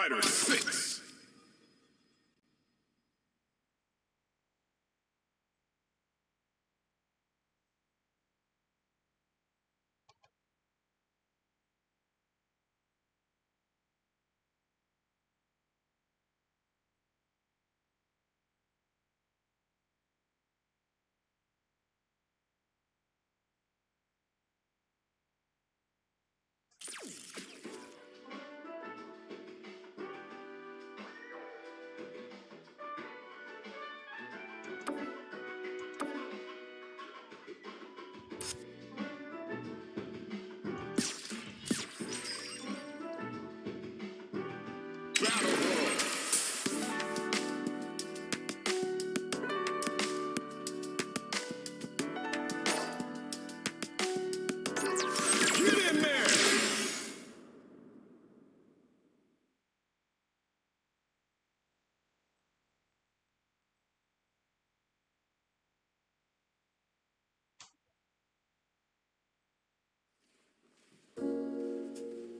Fighter 6.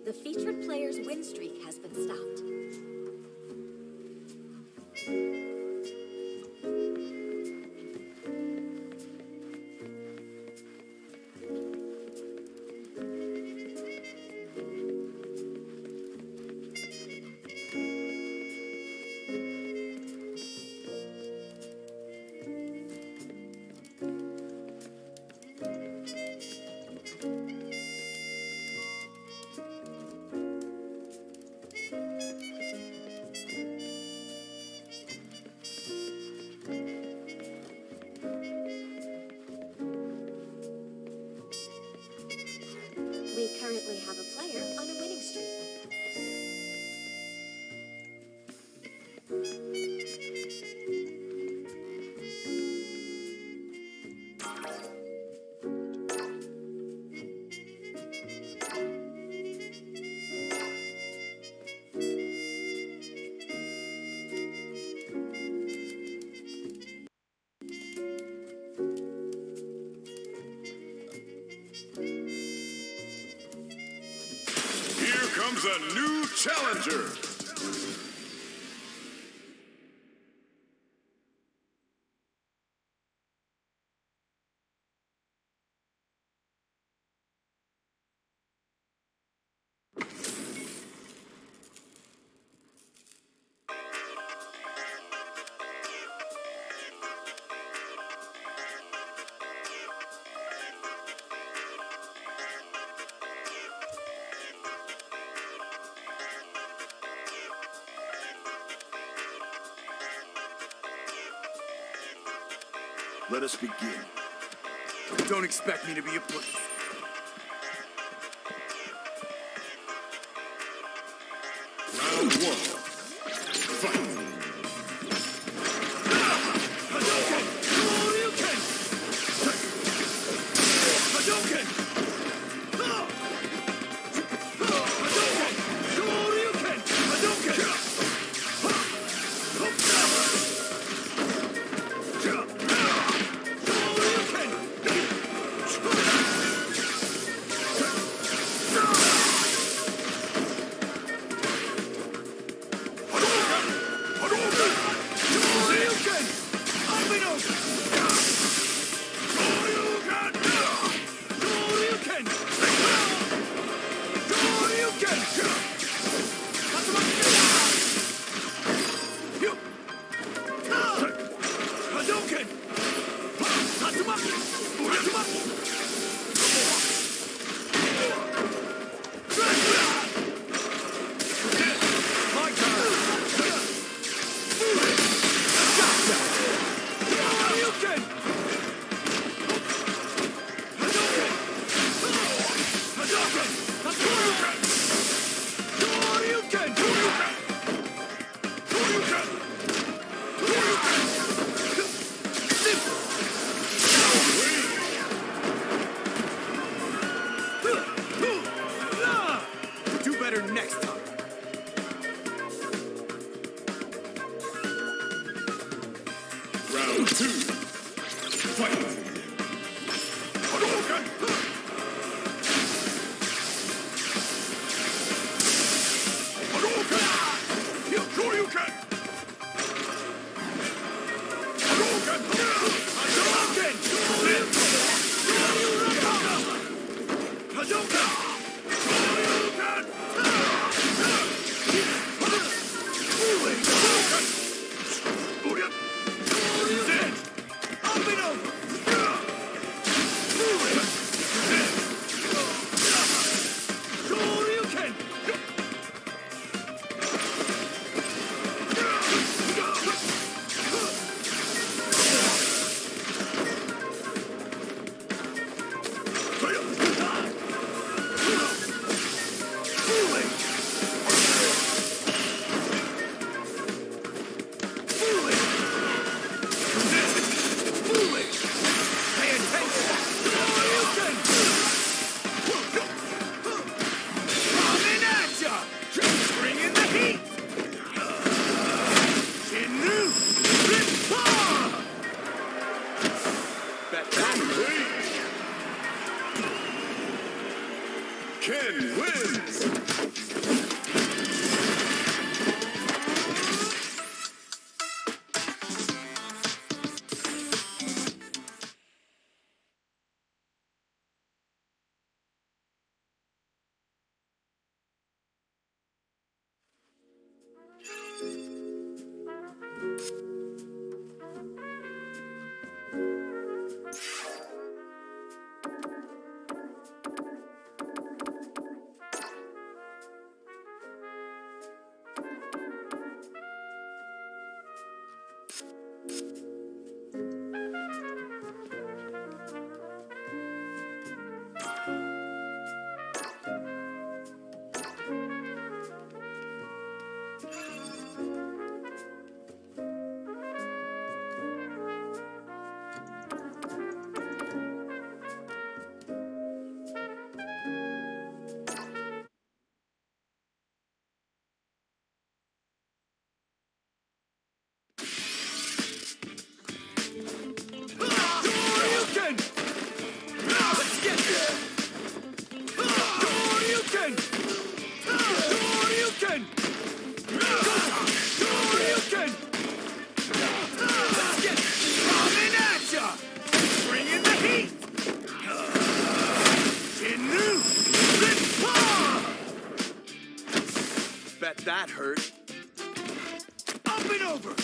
The featured player's win streak has been stopped. We currently have a player on a winning streak. Here comes a new challenger. Let us begin. Don't expect me to be a pussy. Round 1. Fight. Next time. Round 2. Fight. Hadouken! Hadouken! Ken wins! Bet that hurt. Up and over!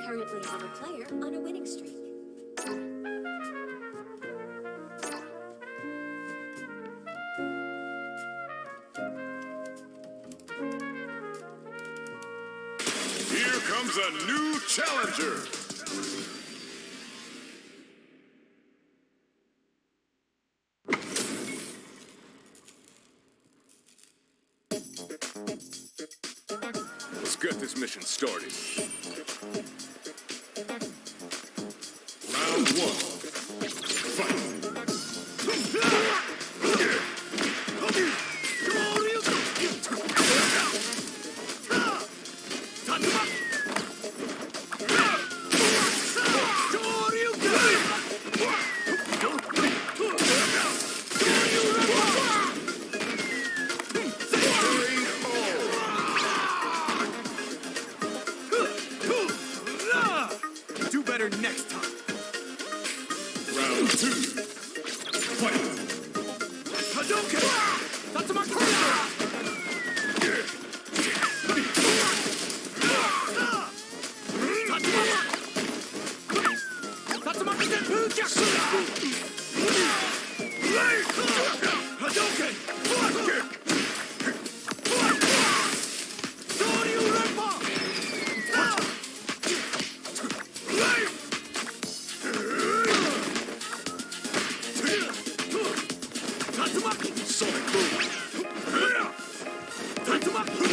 currently have a player on a winning streak. Here comes a new challenger. Let's get this mission started. Round one. Fight. Do better next time. Round two. Fight. Hadouken! Tatsumaki! Tatsumaki Senpukyaku! Hadouken! Soryu Renpa! Tatsumaki! Sonic boom. Tatsumaki!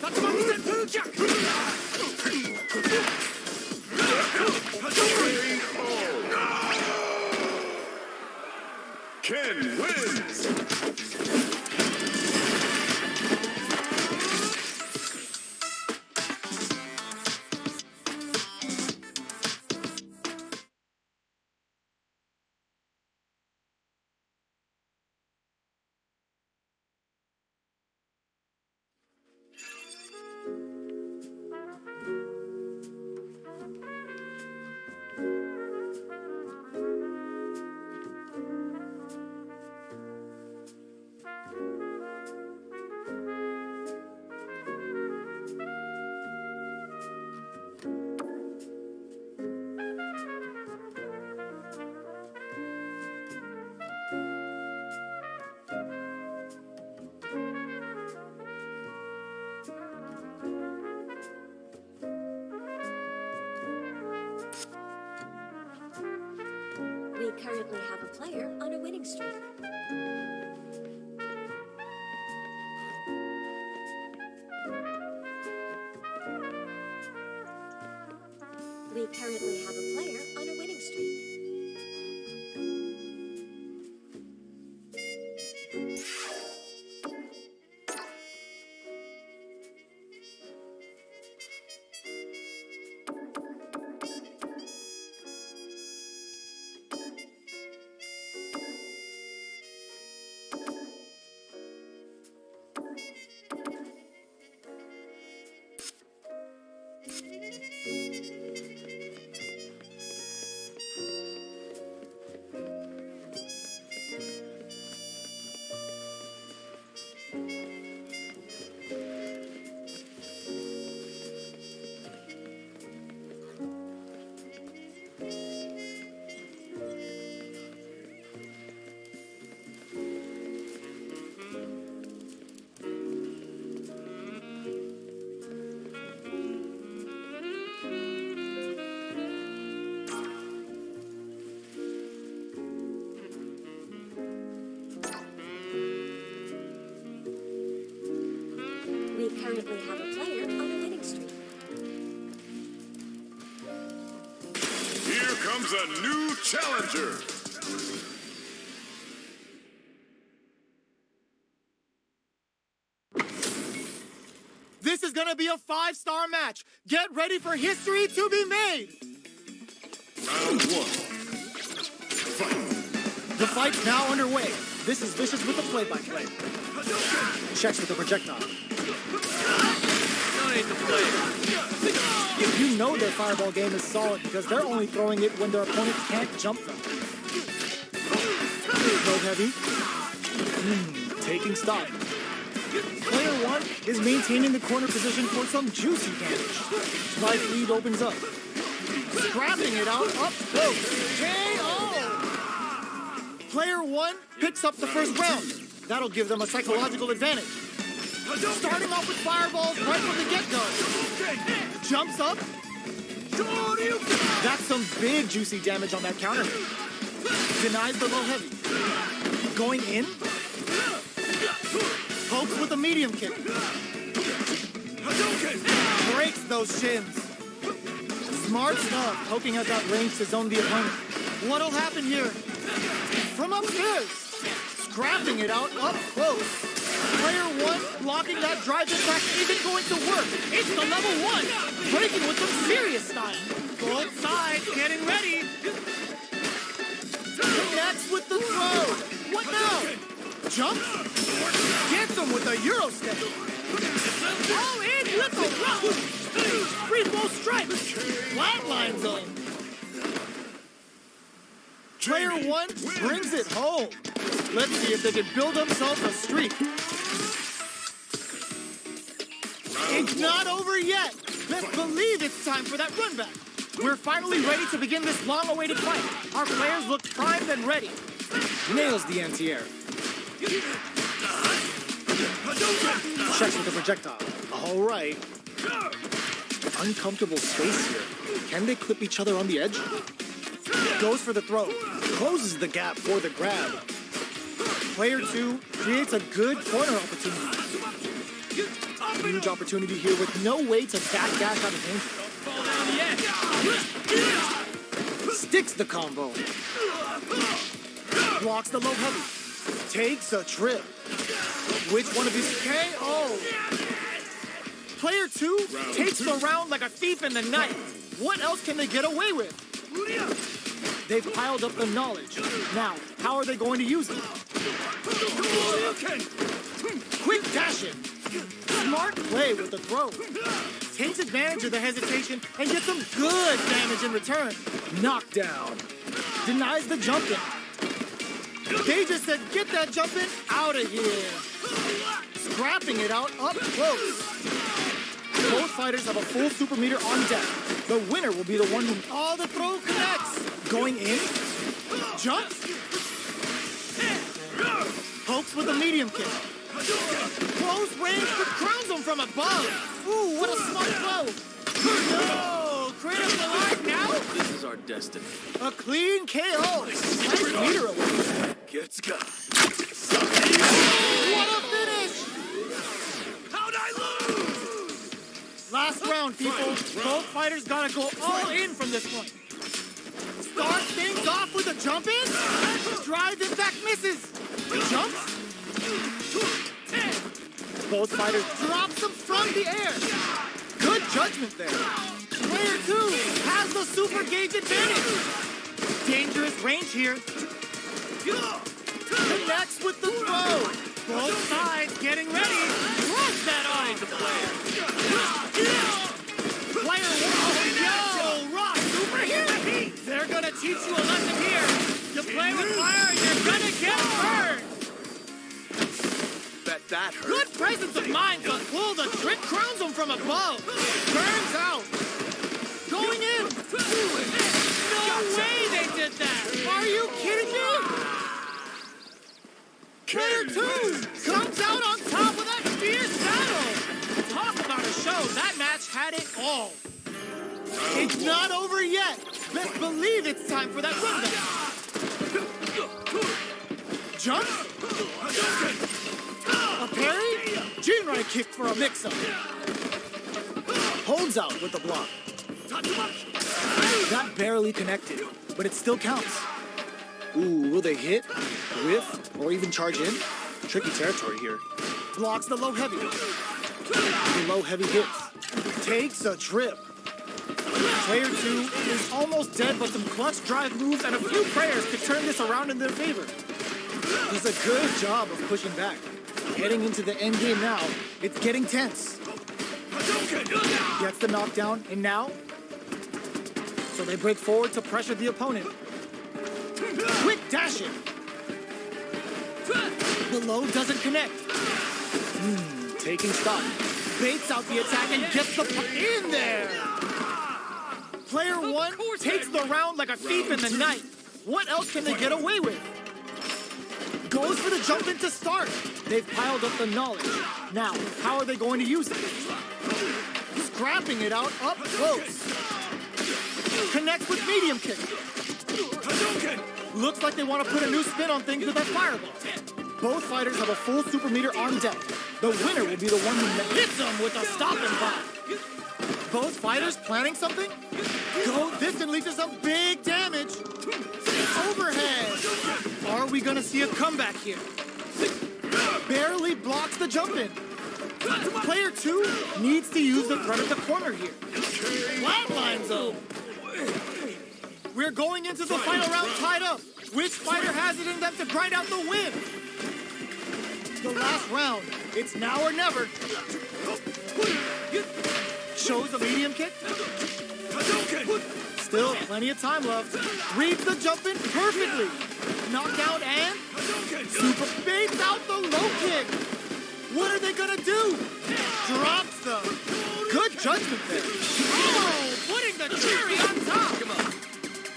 Tatsumaki Senpukyaku! Ken wins. We currently have a player on a winning streak. We currently have a player on a winning streak. We currently have a player on a winning streak. Here comes a new challenger. This is gonna be a 5-star match. Get ready for history to be made. Round one. Fight. The fight's now underway. This is Vicious with the play-by-play. Checks with the projectile. Don't need to play. You know their fireball game is solid because they're only throwing it when their opponent can't jump them. low heavy. Taking stock. Player 1 is maintaining the corner position for some juicy damage. Life lead opens up. Scrapping it out up close. KO! Player 1 picks up the first round. That'll give them a psychological advantage. Starting off with fireballs right from the get-go. Jumps up. That's some big juicy damage on that counter. Denies the low heavy. Going in. Pokes with a medium kick. Breaks those shins. Smart stuff, poking at that range to zone the opponent. What'll happen here? From upstairs. Scrapping it out up close. Player 1 blocking that drive attack isn't going to work. It's the level 1. Breaking with some serious style. Both sides getting ready. Connects with the throw. What now? Jump. Gets him with a Euro step. All in with a row. Free throw strike. Flatlines him. Player 1 brings it home. Let's see if they can build themselves a streak. It's not over yet. Let's believe it's time for that run back. We're finally ready to begin this long-awaited fight. Our players look primed and ready. Nails the anti-air. Checks with the projectile. All right. Uncomfortable space here. Can they clip each other on the edge? Goes for the throw. Closes the gap for the grab. Player 2 creates a good corner opportunity. Huge opportunity here with no way to backdash out of danger. Sticks the combo. Blocks the low heavy. Takes a trip. Which one of these KO? Player 2 takes the round like a thief in the night. What else can they get away with? They've piled up the knowledge. Now, how are they going to use it? Quick dashing. Smart play with the throw. Takes advantage of the hesitation and gets some good damage in return. Knockdown. Denies the jump in. They just said, get that jump in out of here. Scrapping it out up close. Both fighters have a full super meter on deck. The winner will be the one who... Oh, the throw connects. Going in. Jumps. Pokes with a medium kick. Close range but crowns him from above. Ooh, what a smart throw. No, critical alive now. This is our destiny. A clean KO. Nice meter away. Gets got. What a finish. How'd I lose? Last round, people. Both fighters gotta go all in from this point. Start things off with a jump in. Drive impact misses. Jumps. Both fighters drop them from the air. Good judgment there. Player 2 has the super gauge advantage. Dangerous range here. Connects with the throw. Both sides getting ready. Rush that on. Player 1. Yo, rock super here. They're gonna teach you a lesson here. You play with fire and you're gonna get burned. Bet that hurt. Good presence of mind to pull the trick, crowns him from above. Burns out. Going in. No way they did that. Are you kidding me? Player 2 comes out on top with that fierce battle. Talk about a show. That match had it all. It's not over yet. Let's believe it's time for that run back. Jump. A parry? Jinrai kick for a mix-up. Holds out with the block. That barely connected, but it still counts. Ooh, will they hit, whiff, or even charge in? Tricky territory here. Blocks the low heavy. The low heavy hits. Takes a trip. Player 2 is almost dead, but some clutch drive moves and a few prayers could turn this around in their favor. Does a good job of pushing back. Heading into the end game now, it's getting tense. Gets the knockdown, and now? So they break forward to pressure the opponent. Quick dashing. The low doesn't connect. Taking stock. Baits out the attack and gets the in there. Player one takes the round like a thief in the night. What else can they get away with? Goes for the jump in to start. They've piled up the knowledge. Now, how are they going to use it? Scrapping it out up close. Connects with medium kick. Looks like they want to put a new spin on things with that fireball. Both fighters have a full super meter on deck. The winner will be the one who hits them with a stopping bomb. Both fighters planning something? Go this can lead to some big damage. Overhead. Are we gonna see a comeback here? Barely blocks the jump in. Player two needs to use the threat of the corner here. Flatline zone. We're going into the final round tied up. Which fighter has it in them to grind out the win? The last round. It's now or never. Shows a medium kick. Still plenty of time left. Reads the jump in perfectly. Knockout and super baits out the low kick. What are they gonna do? Drops them. Good judgment there. Oh, putting the cherry on top. Come on.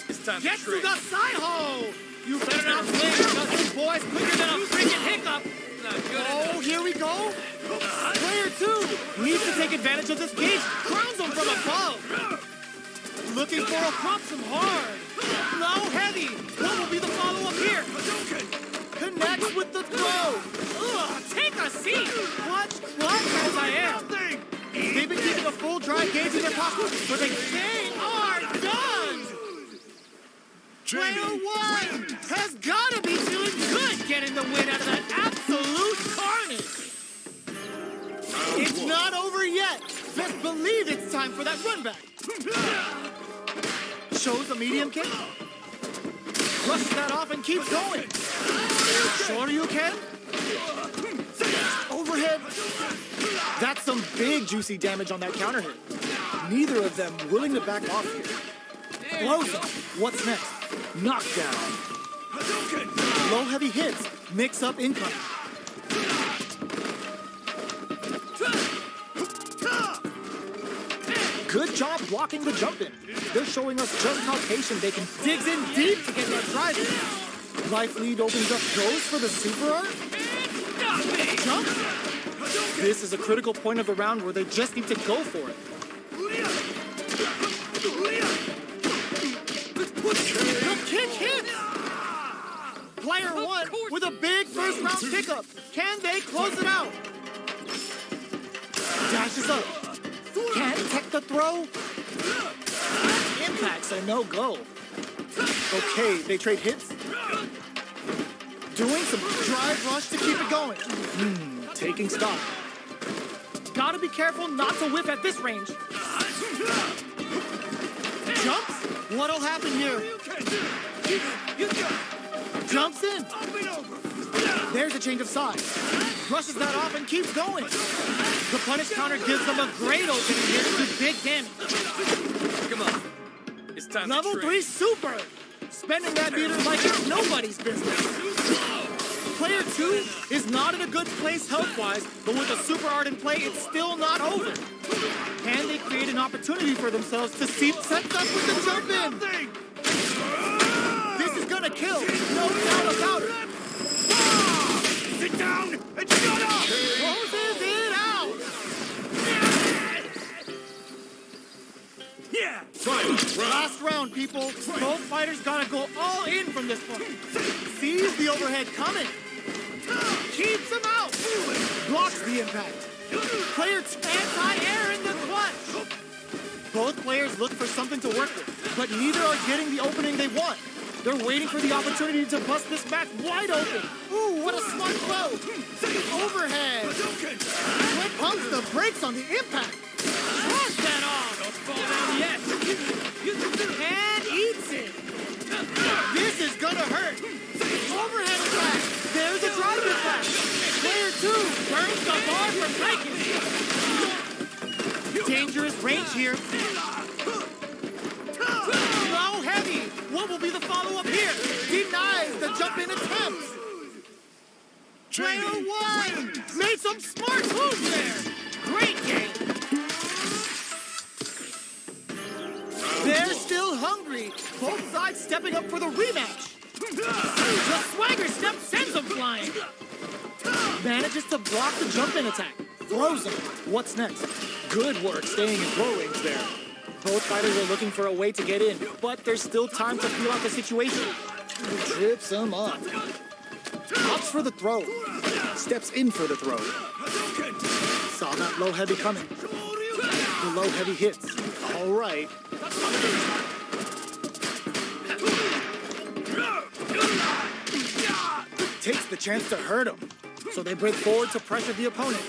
It's time Gets to to trade. the side hole. You better not blink because this boy's quicker than a freaking hiccup. Not good Oh, enough. here we go. Player two needs to take advantage of this cage. Crowns him from above. Looking for a crop some hard. Low heavy. What will be the follow-up here? Connects with the throw. Ugh, take a seat. Clutch as I am. They've been keeping a full dry gauge in their pocket, but they are done. Player one has got to be feeling good getting the win out of that absolute carnage. It's not over yet. Best believe it's time for that run back. Shows a medium kick. Brushes that off and keeps going. Shorter you can. Overhead. That's some big juicy damage on that counter hit. Neither of them willing to back off here. Blows him. What's next? Knockdown. Low heavy hits. Mix up incoming. Good job blocking the jump in. They're showing us just how patient they can. Digs in deep to get that drive in. Life lead opens up, goes for the super art. Jump. This is a critical point of the round where they just need to go for it. The kick hits. Player one with a big first round pickup. Can they close it out? Dashes up. Can't tech the throw. Impacts a no-go. Okay, they trade hits. Doing some drive rush to keep it going. Taking stock. Gotta be careful not to whiff at this range. Jumps? What'll happen here? Jumps in. There's a change of sides. Brushes that off and keeps going. The punish counter gives them a great opening here to do big damage. Come on. It's time Level to trade. 3 super. Spending that meter like it's nobody's business. Player 2 is not in a good place health-wise, but with a super art in play, it's still not over. Can they create an opportunity for themselves to see sets up with the jump in? This is gonna kill, no doubt about it. Sit down and shut up! Closes it out. Yeah! Last round, people. Both fighters gotta go all in from this point. Sees the overhead coming. Keeps him out. Blocks the impact. Player 2 anti-air in the clutch. Both players look for something to work with, but neither are getting the opening they want. They're waiting for the opportunity to bust this match wide open. Ooh, what a smart throw. Overhead. Quick pumps the brakes on the impact. Toss that off. Don't fall down yet! And eats it. This is gonna hurt. Overhead attack. There's a drive impact. Player 2 burns the bar from breaking. Dangerous range here. Low heavy. What will be the follow-up here? Denies the jump-in attempt. Player one made some smart moves there. Great game. They're still hungry. Both sides stepping up for the rematch. The swagger step sends them flying. Manages to block the jump-in attack. Throws him. What's next? Good work staying in throw range there. Both fighters are looking for a way to get in, but there's still time to feel out the situation. Trips him up. Opts for the throw. Steps in for the throw. Saw that low heavy coming. The low heavy hits. All right. Takes the chance to hurt him. So they break forward to pressure the opponent.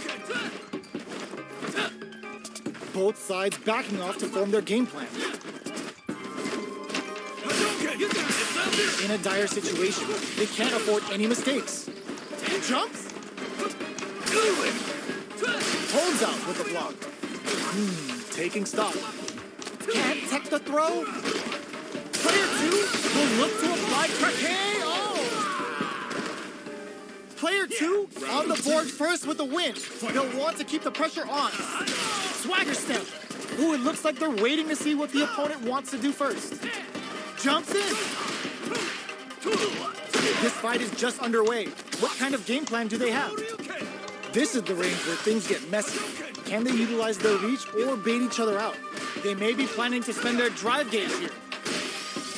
Both sides backing off to form their game plan. In a dire situation, they can't afford any mistakes. Jumps. Holds out with the block. Taking stock. Can't tech the throw. Player two will look to apply KO. Player two on the board first with the win. They'll want to keep the pressure on. Swagger step. Ooh, it looks like they're waiting to see what the opponent wants to do first. Jumps in. This fight is just underway. What kind of game plan do they have? This is the range where things get messy. Can they utilize their reach or bait each other out? They may be planning to spend their drive gauge here.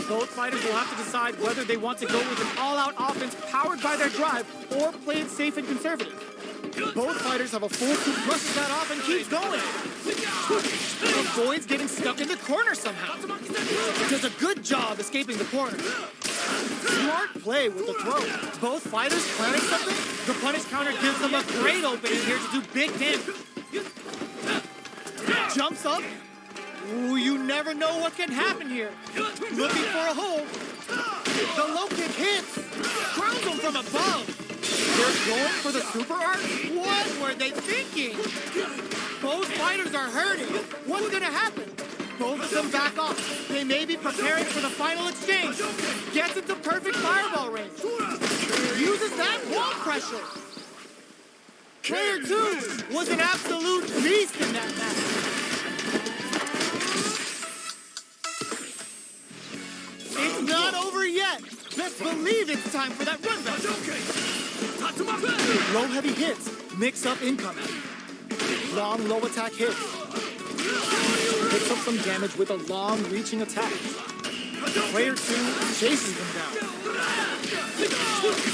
Both fighters will have to decide whether they want to go with an all-out offense powered by their drive or play it safe and conservative. Both fighters have a full who brushes that off and keeps going. Avoids getting stuck in the corner somehow. Does a good job escaping the corner. Smart play with the throw. Both fighters planning something. The punish counter gives them a great opening here to do big damage. Jumps up. Ooh, you never know what can happen here. Looking for a hole. The low kick hits. Crowns them from above. They're going for the super art? What were they thinking? Both fighters are hurting. What's gonna happen? Both of them back off. They may be preparing for the final exchange. Gets into perfect fireball range. Uses that wall pressure. Player two was an absolute beast in that match. It's not over yet. Best believe it's time for that run back. Low heavy hits, mix up incoming. Long low attack hits. Picks up some damage with a long reaching attack. Player two chases them down.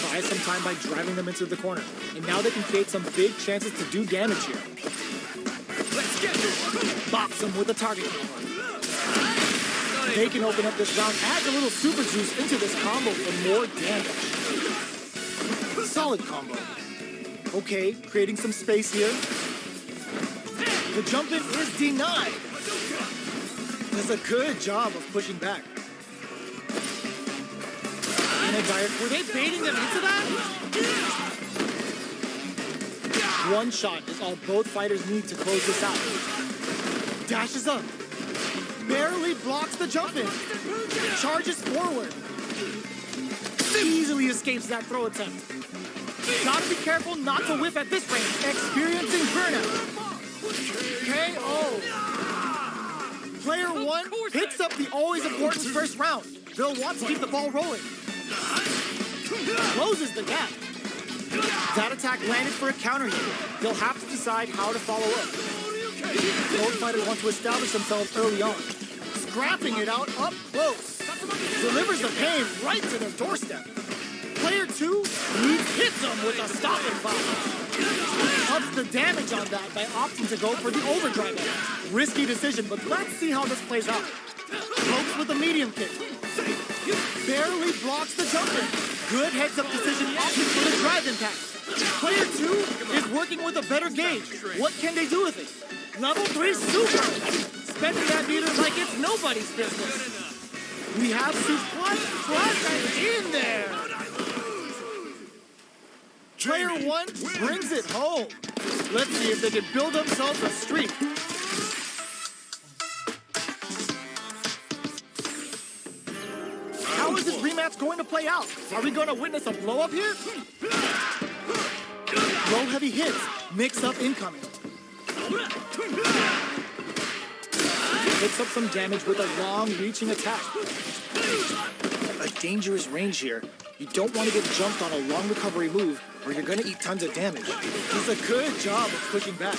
Buys some time by driving them into the corner. And now they can create some big chances to do damage here. Box them with a target combo. They can open up this round, add a little super juice into this combo for more damage. Solid combo. Okay, creating some space here. The jump in is denied. Does a good job of pushing back. In a dire, were they baiting them into that? One shot is all both fighters need to close this out. Dashes up. Barely blocks the jump in. Charges forward. Easily escapes that throw attempt. Gotta be careful not to whiff at this range. Experiencing burnout. KO. Player one picks up the always important first round. They'll want to keep the ball rolling. Closes the gap. That attack landed for a counter here. They'll have to decide how to follow up. Both fighters want to establish themselves early on. Scrapping it out up close. Delivers the pain right to their doorstep. Player two hits them with a stopping fire. Ups the damage on that by opting to go for the overdrive edge. Risky decision, but let's see how this plays out. Pokes with a medium kick. Barely blocks the jump in. Good heads-up decision opting for the drive impact. Player two is working with a better gauge. What can they do with it? Level 3 super! Spending that meter like it's nobody's business. We have suplex in there! Player one brings it home. Let's see if they can build themselves a streak. How is this rematch going to play out? Are we going to witness a blow-up here? Low heavy hits. Mix up incoming. Picks up some damage with a long reaching attack. A dangerous range here. You don't want to get jumped on a long recovery move or you're gonna eat tons of damage. Does a good job of pushing back.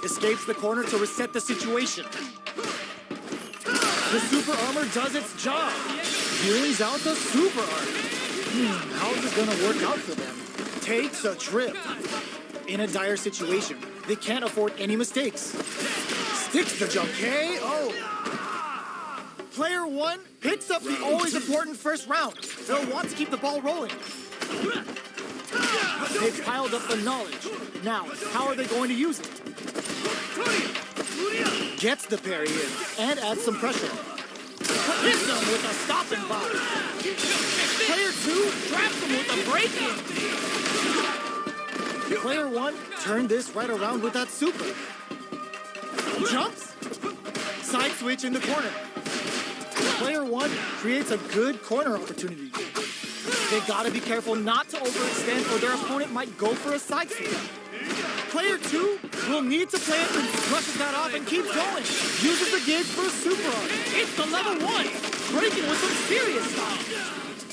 Escapes the corner to reset the situation. The super armor does its job. Brings out the super armor. How is this gonna work out for them? Takes a trip. In a dire situation, they can't afford any mistakes. Sticks the jump. KO. Player one picks up the always important first round. They'll want to keep the ball rolling. They've piled up the knowledge. Now, how are they going to use it? Gets the parry in and adds some pressure. Hits him with a stopping body. Player two traps him with a break-in. Player one turned this right around with that super. Jumps. Side switch in the corner. Player one creates a good corner opportunity. They gotta be careful not to overextend or their opponent might go for a side switch. Player two will need to play it and brushes that off and keeps going. Uses the gauge for a super arm. It's the level one. Breaking with some serious style.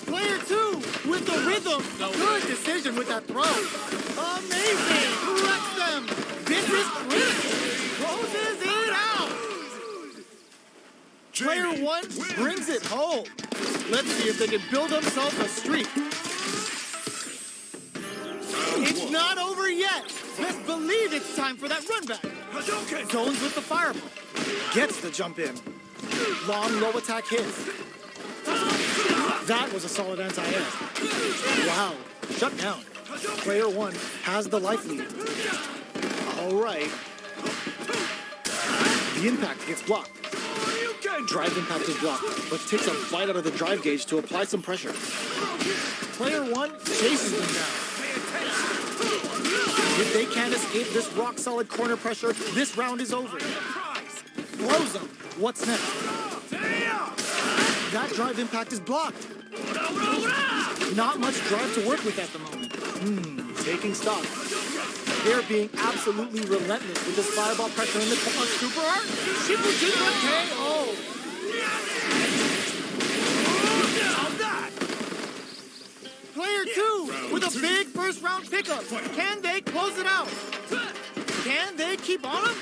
Player two with the rhythm. Good decision with that throw. Amazing. Corrects them. This is critical. Closes it out. Player one brings it home. Let's see if they can build themselves a streak. It's not over yet. Best believe it's time for that run back. Zones with the fireball. Gets the jump in. Long low attack hits. That was a solid anti-air. Wow. Shut down. Player one has the life lead. All right. The impact gets blocked. Drive impact is blocked, but takes a bite out of the drive gauge to apply some pressure. Player one chases them down. If they can't escape this rock-solid corner pressure, this round is over. Throws them. What's next? That drive impact is blocked. Not much drive to work with at the moment. Taking stock. They're being absolutely relentless with this fireball pressure in the corner. Super art. Shibujinka KO. Player two with a big first round pickup. Can they close it out? Can they keep on him?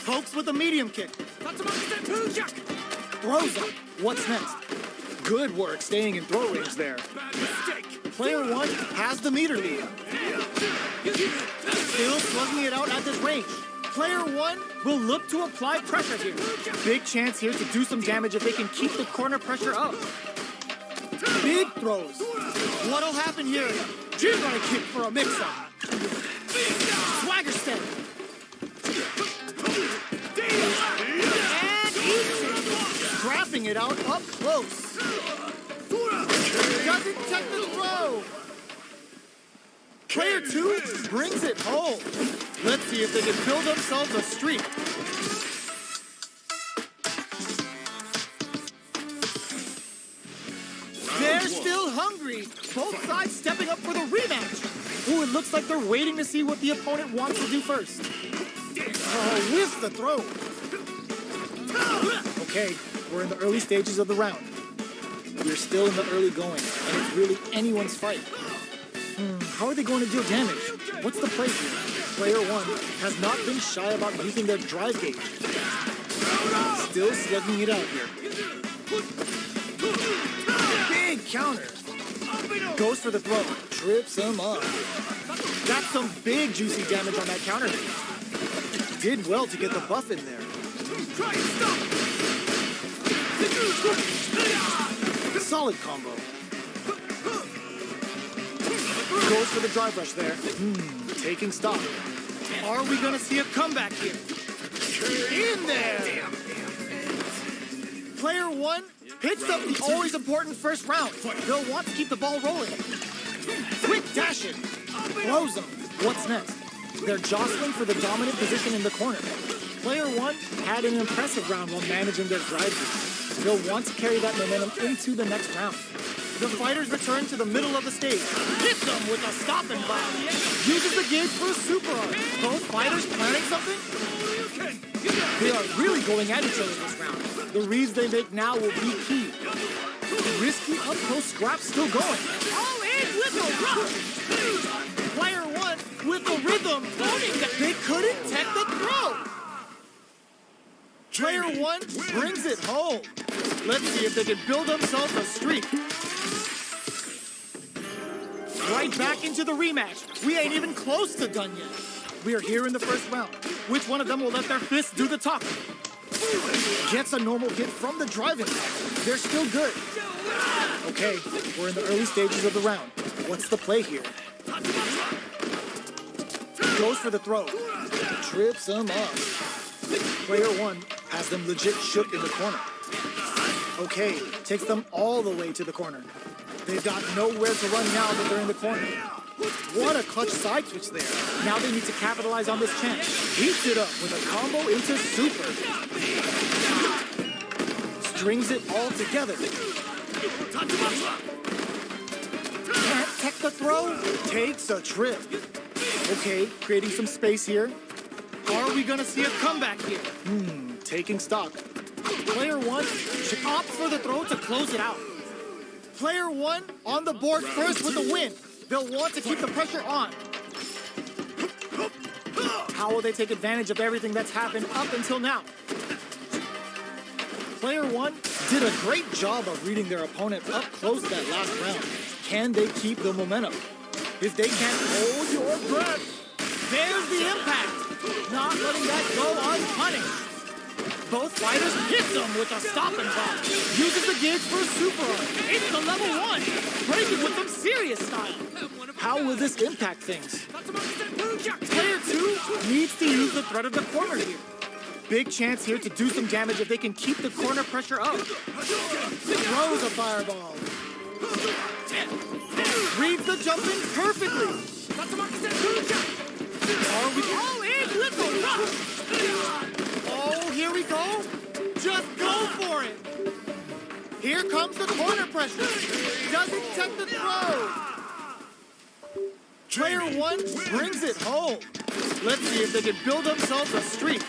Pokes with a medium kick. Throws him. What's next? Good work staying in throw range there. Player one has the meter lead. Still slugging it out at this range. Player one will look to apply pressure here. Big chance here to do some damage if they can keep the corner pressure up. Big throws. What'll happen here? You're gonna kick for a mix-up. Swagger step. And eats it. Scrapping it out up close. Doesn't check the throw. Player two brings it home. Let's see if they can build themselves a streak. They're still hungry. Both sides stepping up for the rematch. Ooh, it looks like they're waiting to see what the opponent wants to do first. Oh, whiffs the throw. Okay, we're in the early stages of the round. We're still in the early going, and it's really anyone's fight. How are they going to deal damage? What's the play here? Player one has not been shy about using their drive gauge. Still slugging it out here. Big counter. Goes for the throw. Trips him up. Got some big juicy damage on that counter. Did well to get the buff in there. Solid combo. Goes for the drive rush there. Taking stock. Are we gonna see a comeback here? In there! Player one picks up the always important first round. They'll want to keep the ball rolling. Quick dash it. Throws them. What's next? They're jostling for the dominant position in the corner. Player one had an impressive round while managing their drive. They'll want to carry that momentum into the next round. The fighters return to the middle of the stage. Hits them with a stop and bomb. Uses the gauge for a super art. Both fighters planning something? They are really going at each other this round. The reads they make now will be key. Risky up-close scrap still going. All in with a rush. Player one with the rhythm. They couldn't tech the throw. Player one brings it home. Let's see if they can build themselves a streak. Right back into the rematch. We ain't even close to done yet. We are here in the first round. Which one of them will let their fists do the talking? Gets a normal hit from the driving. They're still good. Okay, we're in the early stages of the round. What's the play here? Goes for the throw. Trips them up. Player one has them legit shook in the corner. Okay, takes them all the way to the corner. They've got nowhere to run now that they're in the corner. What a clutch side switch there. Now they need to capitalize on this chance. Heats it up with a combo into super. Strings it all together. Can't tech the throw. Takes a trip. Okay, creating some space here. Are we gonna see a comeback here? Taking stock. Player one opts for the throw to close it out. Player one on the board first with the win. They'll want to keep the pressure on. How will they take advantage of everything that's happened up until now? Player one did a great job of reading their opponent up close that last round. Can they keep the momentum? If they can't hold your breath, there's the impact. Not letting that go unpunished. Both fighters hit them with a stop and bomb. Uses the gauge for a super art. It's the level one. Breaking with some serious style. How will this impact things? Player two needs to use the threat of the corner here. Big chance here to do some damage if they can keep the corner pressure up. Throws a fireball. Reads the jump in perfectly. Are we all in with the rush? Oh, here we go. Just go for it. Here comes the corner pressure. Doesn't check the throw. Player one brings it home. Let's see if they can build themselves a streak.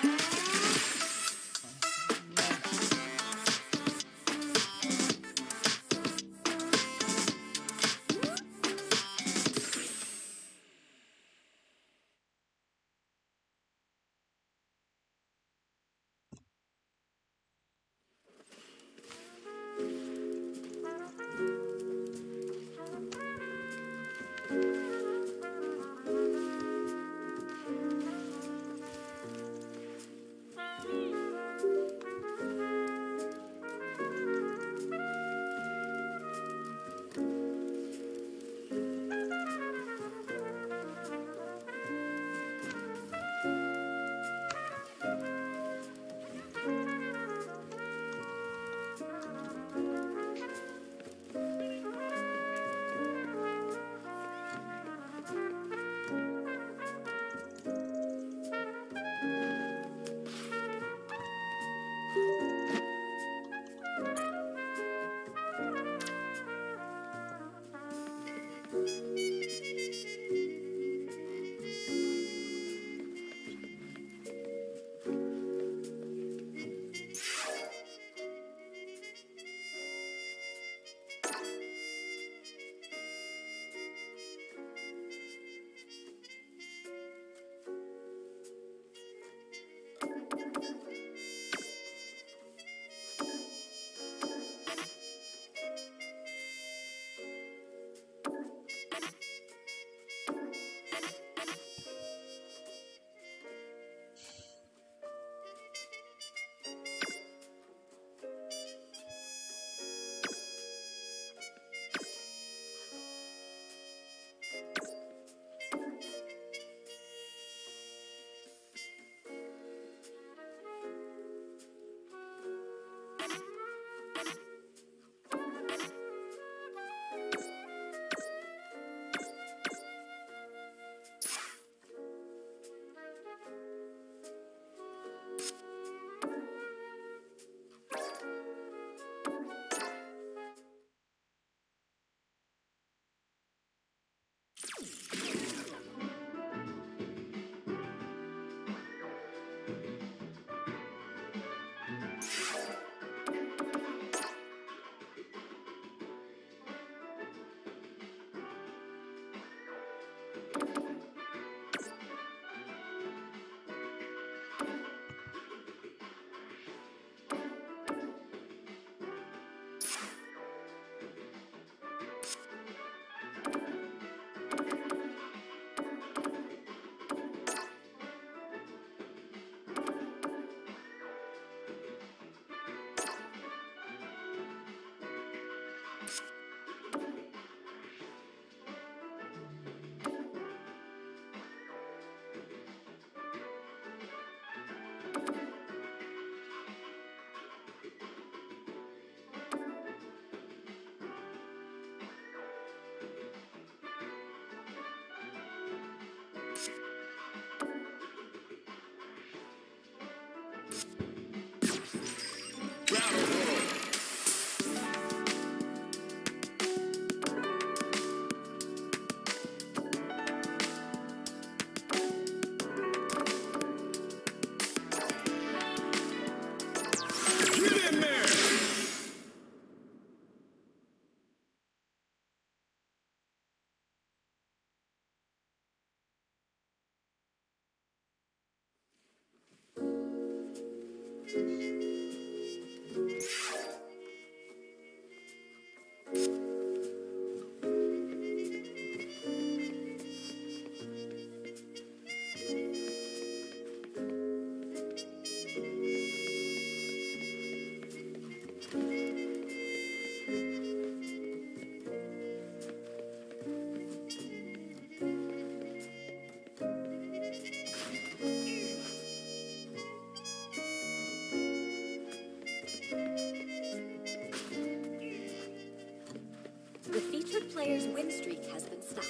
player's win streak has been stopped.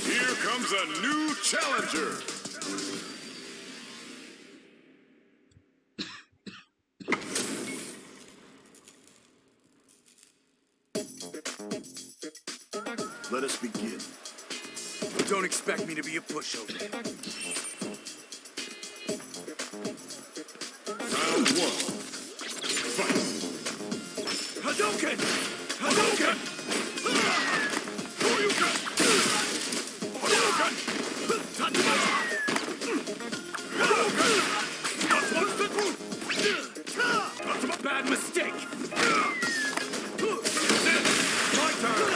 Here comes a new challenger. Let us begin. But don't expect me to be a pushover. Round one. Fight. Hadouken! Hadouken! Hadouken! Hadouken! That's a bad mistake! My turn!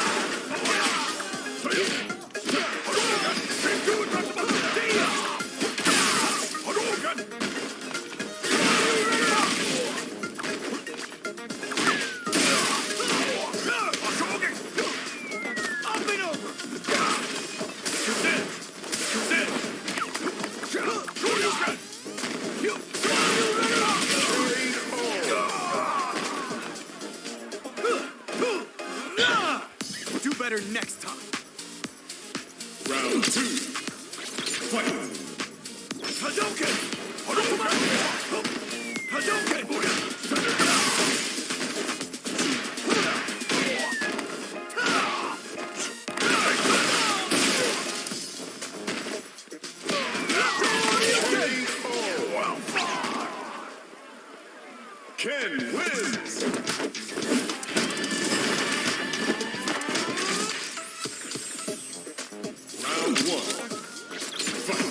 Do better next time. Round two. Fight. Hadouken! Hadouken! Hadouken! Ken wins. Round one. Fight.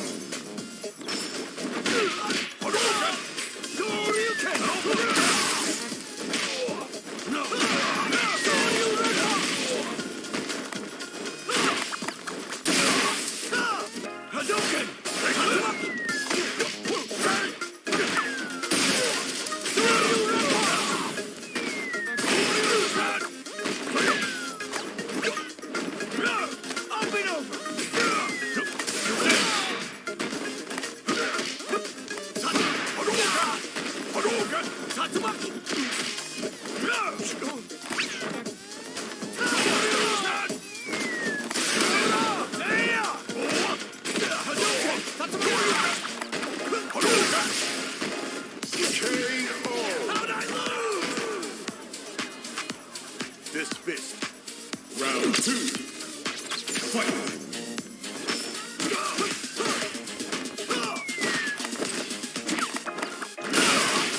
This fist. Round two. Fight.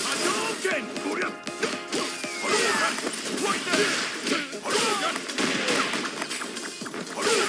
Hadouken! Hadouken! Right there! Hadouken! Hadouken!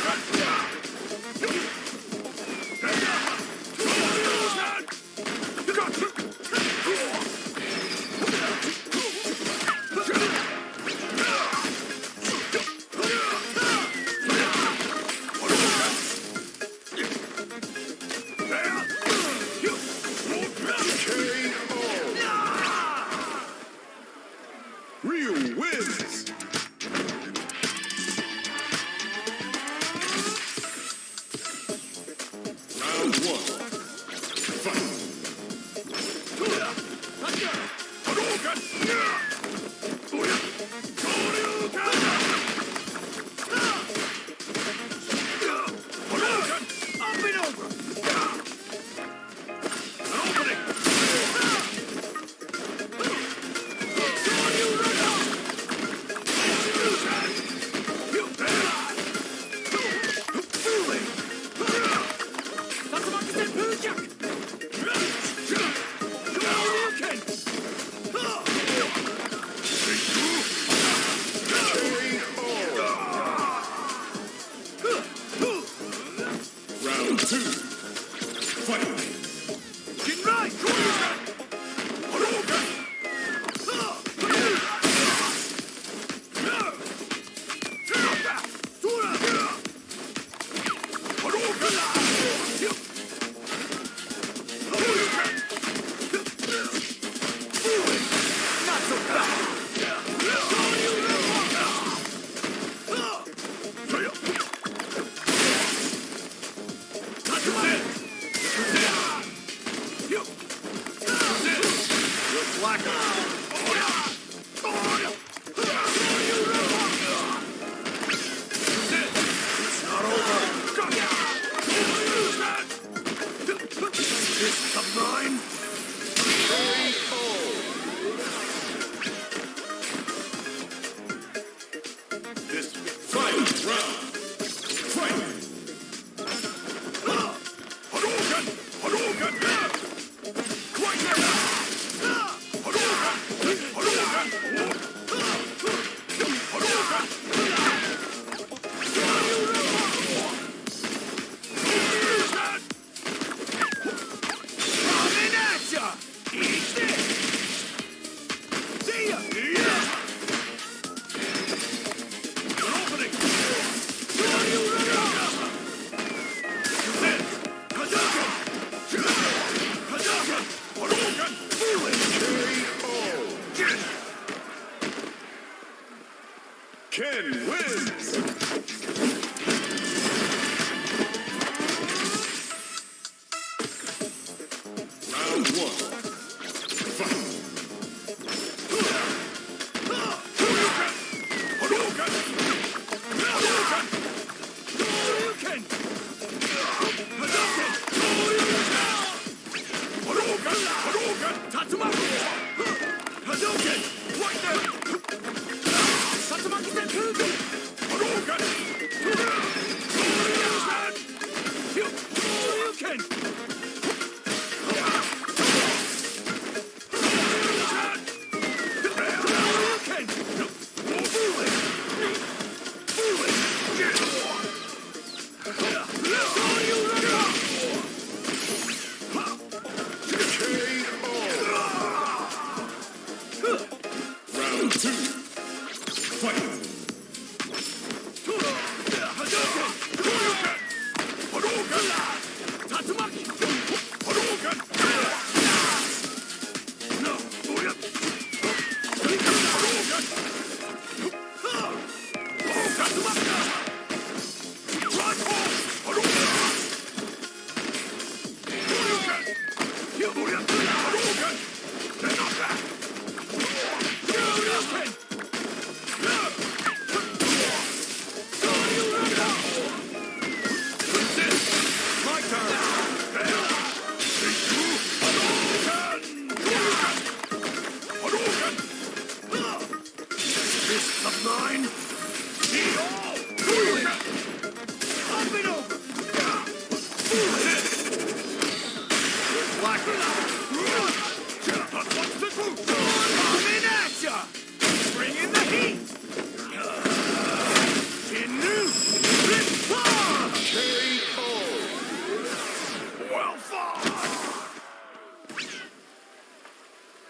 Ken wins! Round one.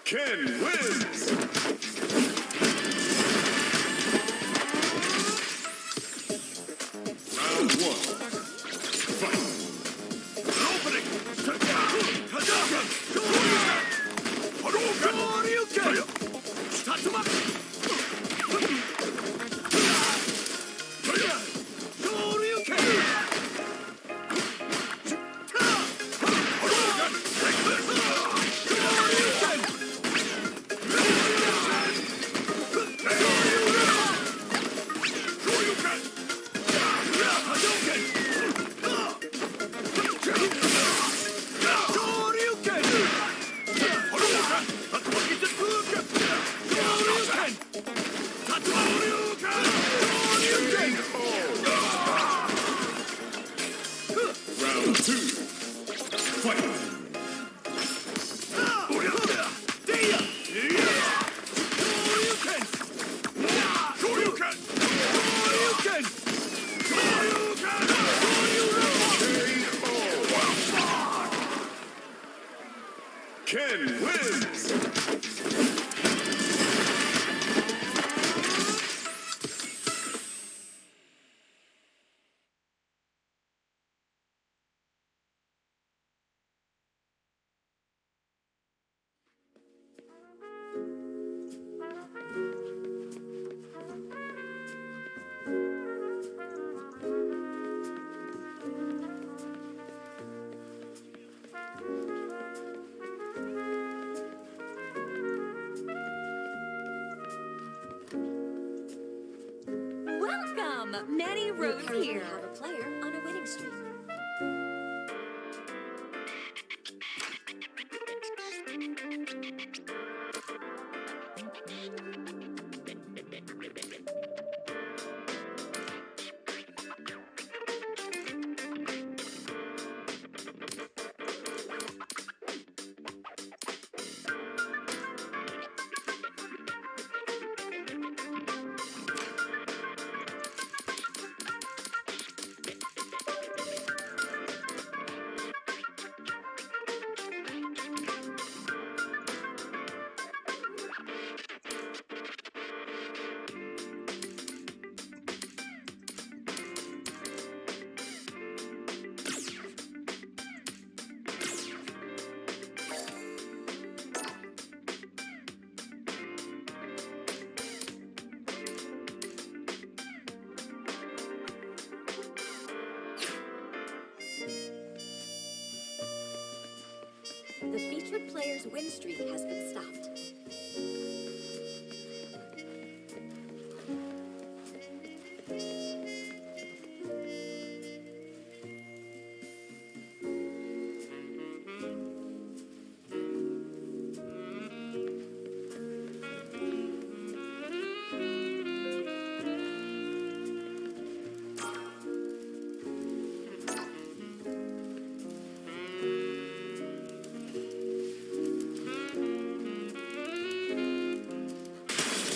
Ken wins! Round one. Fight! Opening! Hadouken! Hadouken! Tatsumaki! Round two. Fight! Ken wins! Welcome! Manny Rose here. Have a player on a winning streak. featured player's win streak has been stopped.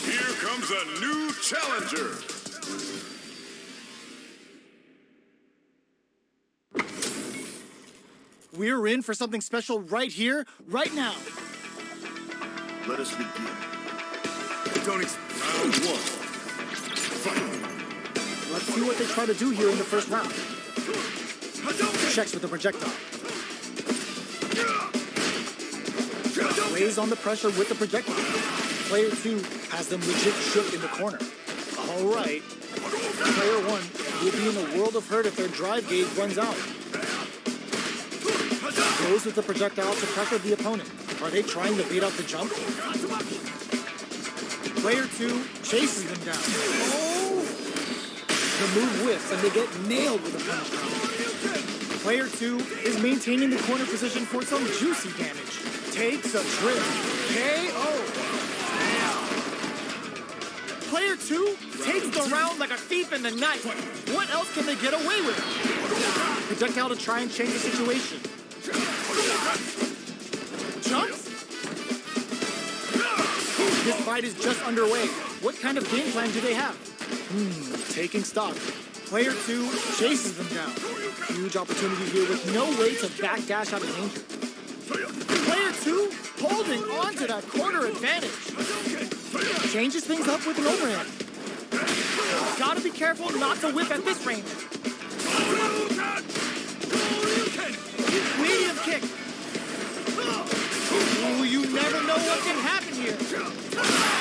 Here comes a new challenger. We're in for something special right here, right now. Let us begin. Don't Round one. Fight. Let's see what they try to do here in the first round. Checks with the projectile. Lays on the pressure with the projectile. Player 2 has them legit shook in the corner. All right. Player 1 will be in a world of hurt if their drive gauge runs out. Goes with the projectile to pressure the opponent. Are they trying to bait out the jump? Player 2 chases them down. Oh! The move whiffs and they get nailed with a punish round. Player 2 is maintaining the corner position for some juicy damage. Takes a trip. KO! Player 2 takes the round like a thief in the night. What else can they get away with? Projectile to try and change the situation. Jumps? This fight is just underway. What kind of game plan do they have? Taking stock. Player 2 chases them down. Huge opportunity here with no way to backdash out of danger. Player 2 holding on to that corner advantage. Changes things up with an overhand. Gotta be careful not to whip at this range. Medium kick. Ooh, you never know what can happen here.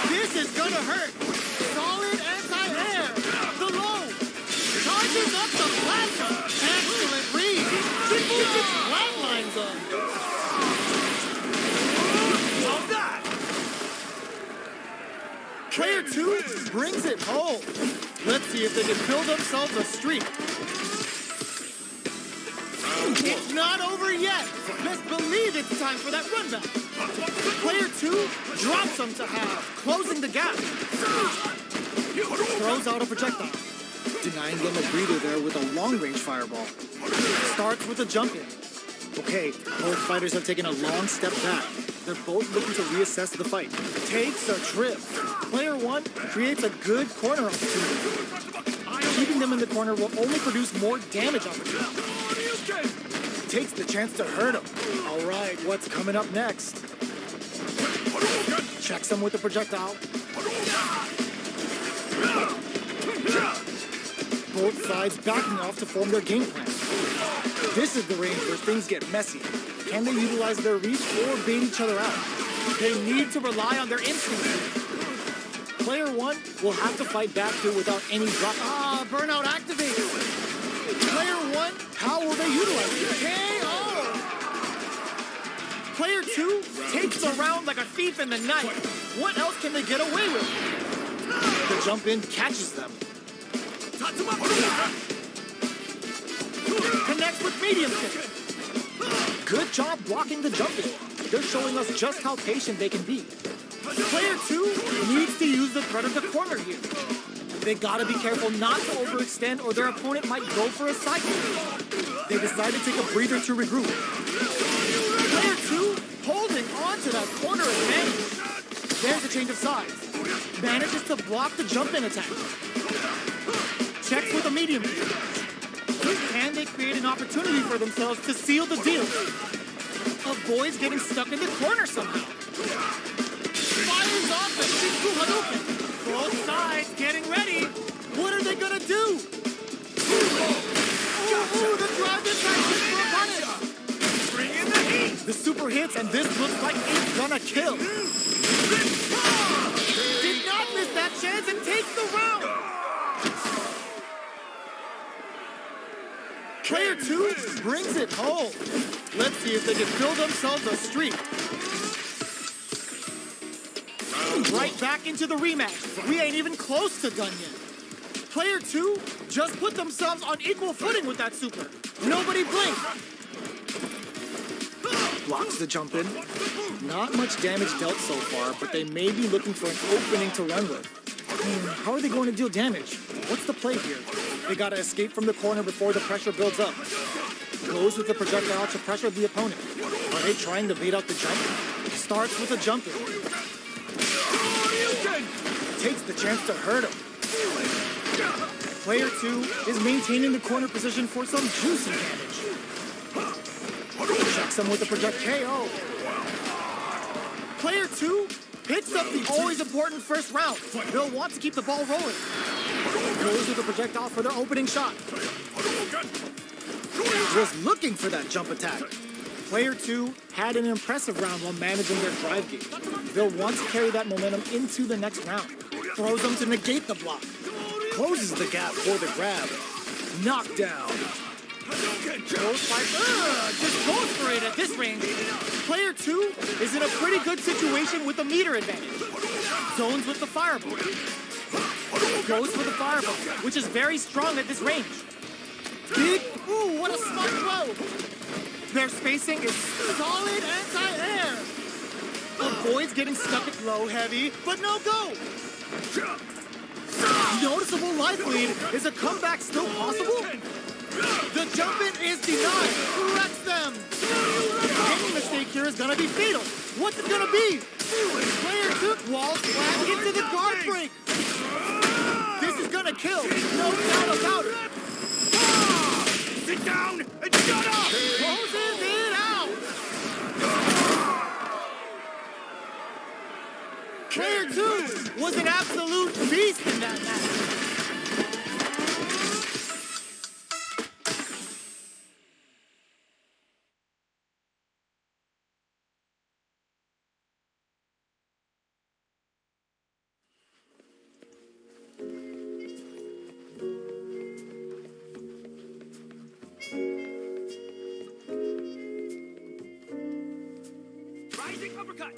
This is gonna hurt. Solid anti-air. The low. Charges up the plasma. Excellent read. He moves its flatlines up. Love that. Player 2 brings it home. Let's see if they can build themselves a streak. It's not over yet. Best believe it's time for that run back. Player 2 drops them to half, closing the gap. Throws out a projectile, denying them a breather there with a long-range fireball. Starts with a jump in. Okay, both fighters have taken a long step back. They're both looking to reassess the fight. Takes a trip. Player 1 creates a good corner opportunity. Keeping them in the corner will only produce more damage opportunity. Takes the chance to hurt him. All right, what's coming up next? Checks him with the projectile. Both sides backing off to form their game plan. This is the range where things get messy. Can they utilize their reach or bait each other out? They need to rely on their instincts. Player 1 will have to fight back here without any drop. Burnout activated. Player 1, how will they utilize it? KO! Player 2 takes the round like a thief in the night. What else can they get away with? The jump in catches them. Connects with medium kick. Good job blocking the jump in. They're showing us just how patient they can be. Player 2 needs to use the threat of the corner here. They gotta be careful not to overextend or their opponent might go for a side kick. They decide to take a breather to regroup. Player 2 holding on to that corner advantage. There's a change of sides. Manages to block the jump-in attack. Checks with a medium kick. Can they create an opportunity for themselves to seal the deal? Avoids getting stuck in the corner somehow. Fires off the Shiku Hadouken. Both sides getting ready. What are they gonna do? Ooh, the drive attack is for a punish. Bring in the heat. The super hits, and this looks like it's gonna kill. Did not miss that chance and takes the round. Player 2 brings it home. Let's see if they can build themselves a streak. Right back into the rematch. We ain't even close to done yet. Player 2 just put themselves on equal footing with that super. Nobody blinked. Blocks the jump in. Not much damage dealt so far, but they may be looking for an opening to run with. How are they going to deal damage? What's the play here? They gotta escape from the corner before the pressure builds up. Goes with the projectile to pressure the opponent. Are they trying to bait out the jump? Starts with a jump in. Takes the chance to hurt him. Player 2 is maintaining the corner position for some juicy damage. Checks him with a project KO. Player 2 picks up the always important first round. They'll want to keep the ball rolling. Goes with a projectile for their opening shot. Was looking for that jump attack. Player 2 had an impressive round while managing their drive gauge. They'll want to carry that momentum into the next round. Throws them to negate the block. Closes the gap for the grab. Knockdown. Just goes for it at this range. Player 2 is in a pretty good situation with a meter advantage. Zones with the fireball. Goes for the fireball, which is very strong at this range. Big, ooh, what a smart throw. Their spacing is solid anti-air. Avoids getting stuck at low heavy, but no go. Noticeable life lead. Is a comeback still possible? The jump in is denied. Wrecks them. Any mistake here is gonna be fatal. What's it gonna be? Player 2 walls flat into the guard break. This is gonna kill. No doubt about it. Sit down and shut up! Closes it out. Player 2 was an absolute beast in that match. Rising uppercut!